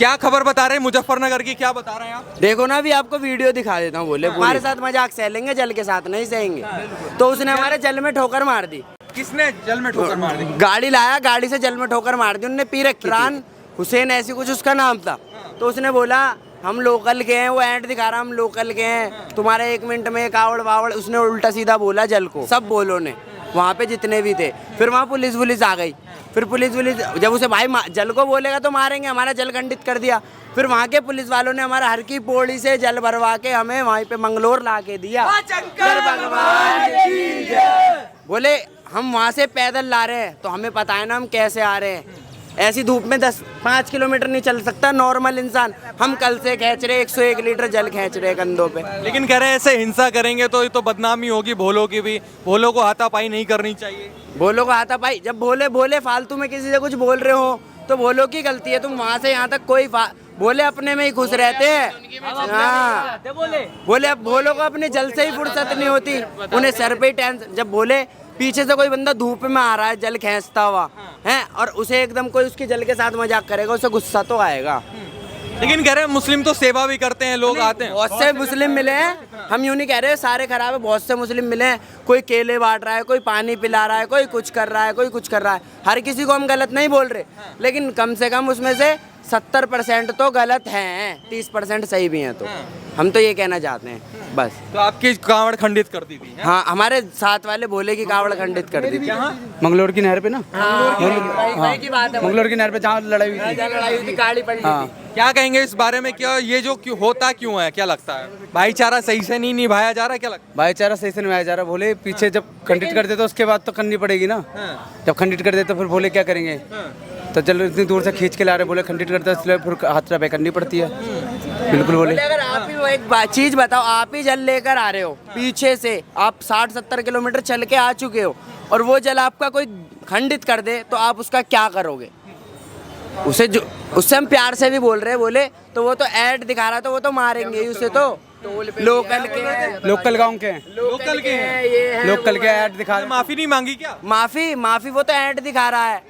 क्या खबर बता रहे हैं मुजफ्फरनगर की, क्या बता रहे हैं आप? देखो ना, अभी आपको वीडियो दिखा देता हूँ। बोले हमारे साथ मजाक सहेलेंगे, जल के साथ नहीं सहेंगे। तो उसने हमारे जल में ठोकर मार दी। किसने जल में ठोकर मार दी? गाड़ी लाया, गाड़ी से जल में ठोकर मार दी। उन्होंने पी रखी इमरान हुसैन ऐसी कुछ उसका नाम था। तो उसने बोला हम लोकल के हैं, वो एंड दिखा रहा हम लोकल के हैं, तुम्हारे 1 मिनट में कावड़ वावड़। उसने उल्टा सीधा बोला जल को, सब बोलो ने वहाँ पे जितने भी थे। फिर वहाँ पुलिस आ गई। फिर पुलिस जब उसे भाई जल को बोलेगा तो मारेंगे, हमारा जल खंडित कर दिया। फिर वहाँ के पुलिस वालों ने हमारा हर की पौड़ी से जल भरवा के हमें वहीं पे मंगलोर ला के दिया। भगवान की जय। बोले हम वहाँ से पैदल ला रहे हैं तो हमें पता है ना हम कैसे आ रहे हैं। ऐसी धूप में 5 किलोमीटर नहीं चल सकता नॉर्मल इंसान। हम कल से खींच रहे 101 लीटर जल खींच रहे कंधों पे। लेकिन कह रहे हैं ऐसे हिंसा करेंगे तो ये तो बदनामी होगी भोलों की भी, भोलों को हाथापाई नहीं करनी चाहिए। भोलों को हाथापाई, जब भोले फालतू में किसी से कुछ बोल रहे हो तो भोलों की गलती है। तुम वहाँ से यहाँ तक भोले अपने में ही खुश रहते हैं। हाँ, बोले अब भोलों को अपने जल से ही फुर्सत नहीं होती, उन्हें सर पे ही टेंशन। जब बोले पीछे से कोई बंदा धूप में आ रहा है जल खींचता हुआ है और उसे एकदम कोई उसकी जल के साथ मजाक करेगा, उसे गुस्सा तो आएगा। लेकिन कह रहे हैं मुस्लिम तो सेवा भी करते हैं, लोग आते हैं। बहुत से मुस्लिम मिले हैं, हम यूँ नहीं कह रहे सारे खराब है। बहुत से मुस्लिम मिले हैं, कोई केले बांट रहा है, कोई पानी पिला रहा है, कोई कुछ कर रहा है, कोई कुछ कर रहा है। हर किसी को हम गलत नहीं बोल रहे, लेकिन कम से कम उसमें से 70% तो गलत हैं, 30% सही भी हैं। तो हम तो ये कहना चाहते हैं बस। तो आपकी कांवड़ खंडित कर दी थी? हाँ, हमारे साथ वाले भोले की कावड़ खंडित कर दी थी। मंगलोर की नहर पे ना, वही की बात है। मंगलोर की नहर पे जहाँ लड़ाई हुई थी, लड़ाई हुई थी, गाड़ी पलटी थी। क्या कहेंगे इस बारे में? क्या ये जो क्यों होता क्यों है, क्या लगता है? भाईचारा सही से नहीं निभाया जा रहा, क्या लगता भाईचारा सही से निभाया जा रहा। भोले पीछे जब खंडित कर देते तो उसके बाद तो करनी पड़ेगी ना। जब खंडित कर देते तो फिर भोले क्या करेंगे? तो चलो इतनी दूर से खींच के ला रहे, बोले खंडित करते इसलिए फिर हाथ पे करनी पड़ती है। बिल्कुल बोले। अगर आप ही वो एक चीज बताओ, आप ही जल लेकर आ रहे हो पीछे से, आप 60-70 किलोमीटर चल के आ चुके हो और वो जल आपका कोई खंडित कर दे तो आप उसका क्या करोगे? उससे हम प्यार से भी बोल रहे हैं, बोले तो वो तो ऐड दिखा रहा तो वो तो मारेंगे ही उसे। तो लोकल गाँव के हैं, लोकल के हैं, लोकल के ऐड दिखा रहे। माफी नहीं मांगी क्या? माफी वो तो ऐड दिखा रहा है,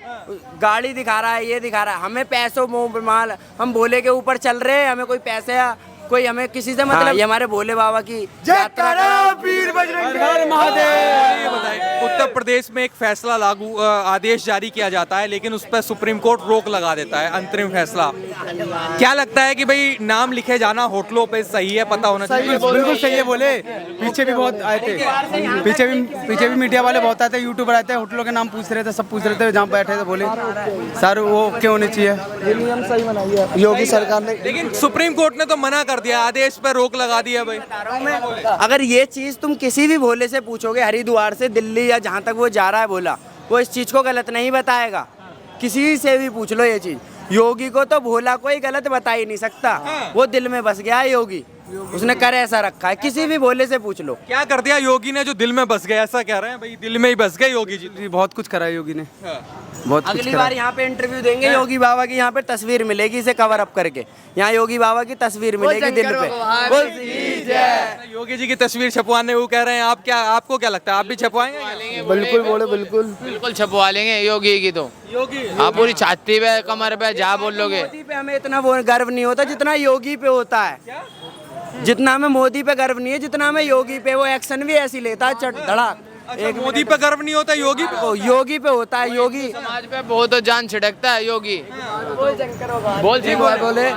गाड़ी दिखा रहा है, ये दिखा रहा है। हमें पैसों मोह माल, हम भोले के ऊपर चल रहे हैं, हमें कोई पैसे कोई हमें किसी से मतलब। ये हमारे भोले बाबा की यात्रा। उत्तर प्रदेश में एक फैसला लागू आदेश जारी किया जाता है, लेकिन उस पर सुप्रीम कोर्ट रोक लगा देता है, अंतरिम फैसला। क्या लगता है कि भाई नाम लिखे जाना होटलों पे सही है? पता होना चाहिए। बिल्कुल सही है। बोले पीछे भी बहुत आए थे, पीछे भी मीडिया वाले बहुत आए थे, यूट्यूबर आए थे, होटलों के नाम पूछ रहे थे, सब पूछ रहे थे जहाँ बैठे थे। बोले सर वो क्यों होने चाहिए? ये नियम सही बनाई है योगी सरकार ने। लेकिन सुप्रीम कोर्ट ने तो मना कर दिया, आदेश पर रोक लगा दिया भाई। अगर ये चीज तुम किसी भी भोले से पूछोगे, हरिद्वार से दिल्ली या जहाँ तक वो जा रहा है भोला, वो इस चीज को गलत नहीं बताएगा। किसी से भी पूछ लो ये चीज। योगी को तो भोला कोई गलत बता ही नहीं सकता। वो दिल में बस गया है योगी, उसने कर ऐसा रखा है। किसी भी भोले से पूछ लो क्या कर दिया योगी ने जो दिल में बस गया, ऐसा कह रहे हैं भाई? दिल में ही बस गए योगी जी। बहुत कुछ करा है योगी ने, बहुत कुछ अगली करा। बार यहाँ पे इंटरव्यू देंगे योगी बाबा की, यहाँ पे तस्वीर मिलेगी इसे कवर अप करके। यहाँ योगी बाबा की तस्वीर मिलेगी दिल पे। योगी जी की तस्वीर छपवाने वो कह रहे हैं। आपको क्या लगता है, आप भी छपवाएंगे? बिल्कुल बोले, बिल्कुल छपवा लेंगे योगी की। तो योगी आप पूरी छाती पे कमर पे जहाँ बोल लोगे। मोदी पे हमें इतना वो गर्व नहीं होता जितना योगी पे होता है। जितना हमें मोदी पे गर्व नहीं है जितना हमें योगी पे। वो एक्शन भी ऐसी लेता है चट धड़ाक। एक मोदी पे गर्व नहीं होता, योगी पे? योगी पे होता है। योगी समाज पे बहुत जान छिड़कता है योगी। बोले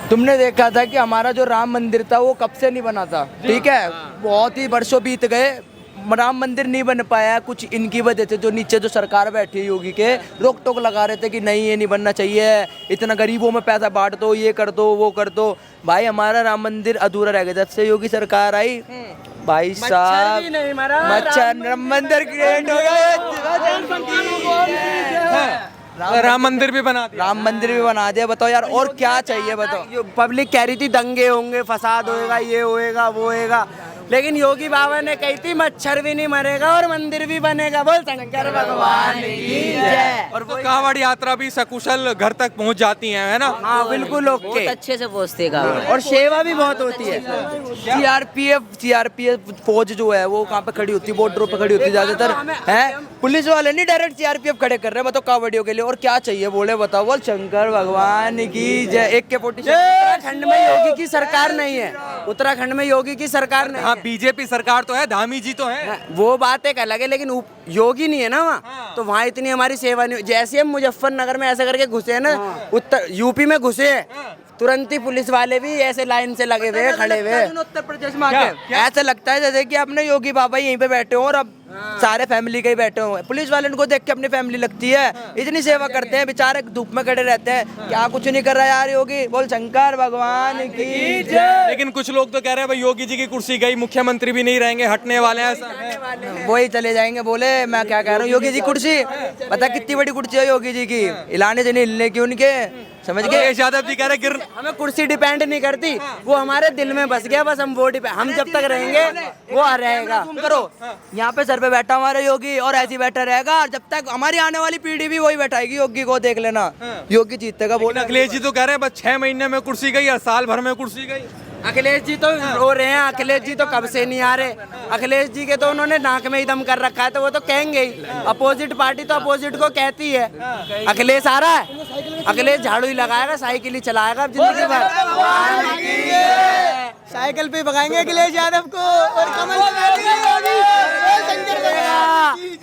तुमने देखा था कि हमारा जो राम मंदिर था वो कब से नहीं बना था, ठीक है? बहुत ही वर्षों बीत गए, राम मंदिर नहीं बन पाया। कुछ इनकी वजह से जो नीचे जो सरकार बैठी है योगी के, रोक टोक लगा रहे थे कि नहीं ये नहीं बनना चाहिए, इतना गरीबों में पैसा बांट दो, ये कर दो वो कर दो। भाई हमारा राम मंदिर अधूरा रह गया जब से योगी सरकार आई। भाई साहब मच्छर राम मंदिर क्रिएट हो गया। राम मंदिर भी बना दिया। राम मंदिर भी बना दिया। बताओ यार और क्या चाहिए? बताओ। पब्लिक कह रही थी दंगे होंगे, फसाद होएगा, ये होएगा वो होएगा। लेकिन योगी बाबा ने कही थी मच्छर भी नहीं मरेगा और मंदिर भी बनेगा। बोल शंकर भगवान की जय। और तो कांवड़ यात्रा भी सकुशल घर तक पहुंच जाती है ना? हाँ बिल्कुल ओके, अच्छे से पहुंचते का। और सेवा भी बहुत होती है। सीआरपीएफ फौज जो है वो कहाँ पे खड़ी होती है, बॉर्डरों पे खड़ी होती है ज्यादातर है। पुलिस वाले नहीं डायरेक्ट सीआरपीएफ खड़े कर रहे हैं, बताओ कावड़ियों के लिए। और क्या चाहिए बोले, बताओ। बोल शंकर भगवान की जय। AK-47 उत्तराखंड में योगी की सरकार नहीं है, उत्तराखंड में योगी की सरकार नहीं हाँ, है। बीजेपी सरकार तो है, धामी जी तो है। वो बात एक अलग है, लेकिन योगी नहीं है ना वहाँ। तो वहाँ इतनी हमारी सेवा नहीं। जैसे हम मुजफ्फरनगर में ऐसे करके घुसे हैं ना, उत्तर यूपी में घुसे हैं, तुरंत ही पुलिस वाले भी ऐसे लाइन से लगे हुए खड़े हुए। उत्तर प्रदेश में आके ऐसा लगता है जैसे कि अपने योगी बाबा यहीं पे बैठे हो और अब सारे फैमिली के ही बैठे हुए हैं। पुलिस वाले को देख के अपनी फैमिली लगती है। इतनी सेवा करते हैं, बेचारे धूप में खड़े रहते हैं, क्या कुछ नहीं कर रहा यार योगी। बोल शंकर भगवान की जय। लेकिन कुछ लोग तो कह रहे हैं भाई योगी जी की कुर्सी गई, मुख्यमंत्री भी नहीं रहेंगे, हटने वाले हैं ऐसा। वही चले जाएंगे। बोले मैं क्या कह रहा हूँ, योगी जी कुर्सी पता कितनी बड़ी कुर्सी है योगी जी की, हिलाने से नहीं हिलने की उनके, समझ गए। अखिलेश यादव जी कह रहे गिर हमें कुर्सी डिपेंड नहीं करती, वो हमारे दिल में बस गया, बस हम वो हम जब तक रहेंगे वो रहेगा। तुम करो यहाँ पे सर पे बैठा हमारा योगी और ऐसे ही बैठा रहेगा, और जब तक हमारी आने वाली पीढ़ी भी वही बैठाएगी योगी को, देख लेना योगी जीतेगा। बोले अखिलेश जी तो कह रहे हैं बस 6 महीने में कुर्सी गई और साल भर में कुर्सी गई। अखिलेश जी तो रो रहे हैं, अखिलेश जी तो कब से नहीं आ रहे। अखिलेश जी के तो उन्होंने नाक में ही दम कर रखा है, तो वो तो कहेंगे ही। अपोजिट पार्टी तो अपोजिट को कहती है। अखिलेश आ रहा है, अखिलेश झाड़ू ही लगाएगा, साइकिल ही चलाएगा अब जिंदगी भर। साइकिल पे भगाएंगे अखिलेश यादव को और कमल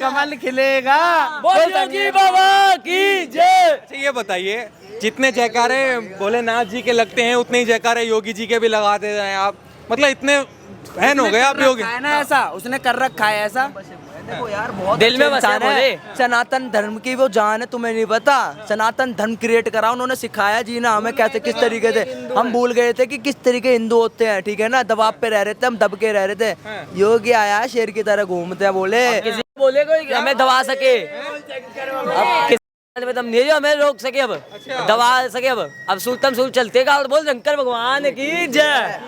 कमल खिलेगा। योगी बाबा की जय। अच्छा ये बताइए, जितने जयकारे भोलेनाथ जी के लगते हैं उतने ही जयकारे योगी जी के भी लगाते हैं आप, मतलब इतने फैन हो गए आप योगी? है ना ऐसा, उसने कर रखा है ऐसा। देखो यार बहुत दिल में बसा इंसान है। सनातन धर्म की वो जान है, तुम्हें नहीं पता। सनातन धर्म क्रिएट करा उन्होंने, सिखाया जीना हमें कैसे किस तरीके से। हम भूल गए थे कि किस तरीके हिंदू होते हैं, ठीक है ना। दबाव पे रह रहे थे हम, दब के रह रहे थे। योगी आया है शेर की तरह घूमते हैं। बोले किसी को बोले कोई हमें दबा सके, अब किसी में दम नहीं है जो हमें रोक सके, अब दबा सके। अब सूतम सूत चलते का। बोल शंकर भगवान की जय।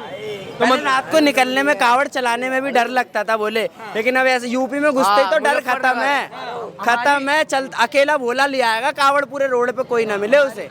पहले रात को निकलने में, कावड़ चलाने में भी डर लगता था बोले, लेकिन अब ऐसे यूपी में घुसते ही तो डर खत्म है, खत्म है। चल अकेला भोला ले आएगा कावड़, पूरे रोड पे कोई ना मिले उसे।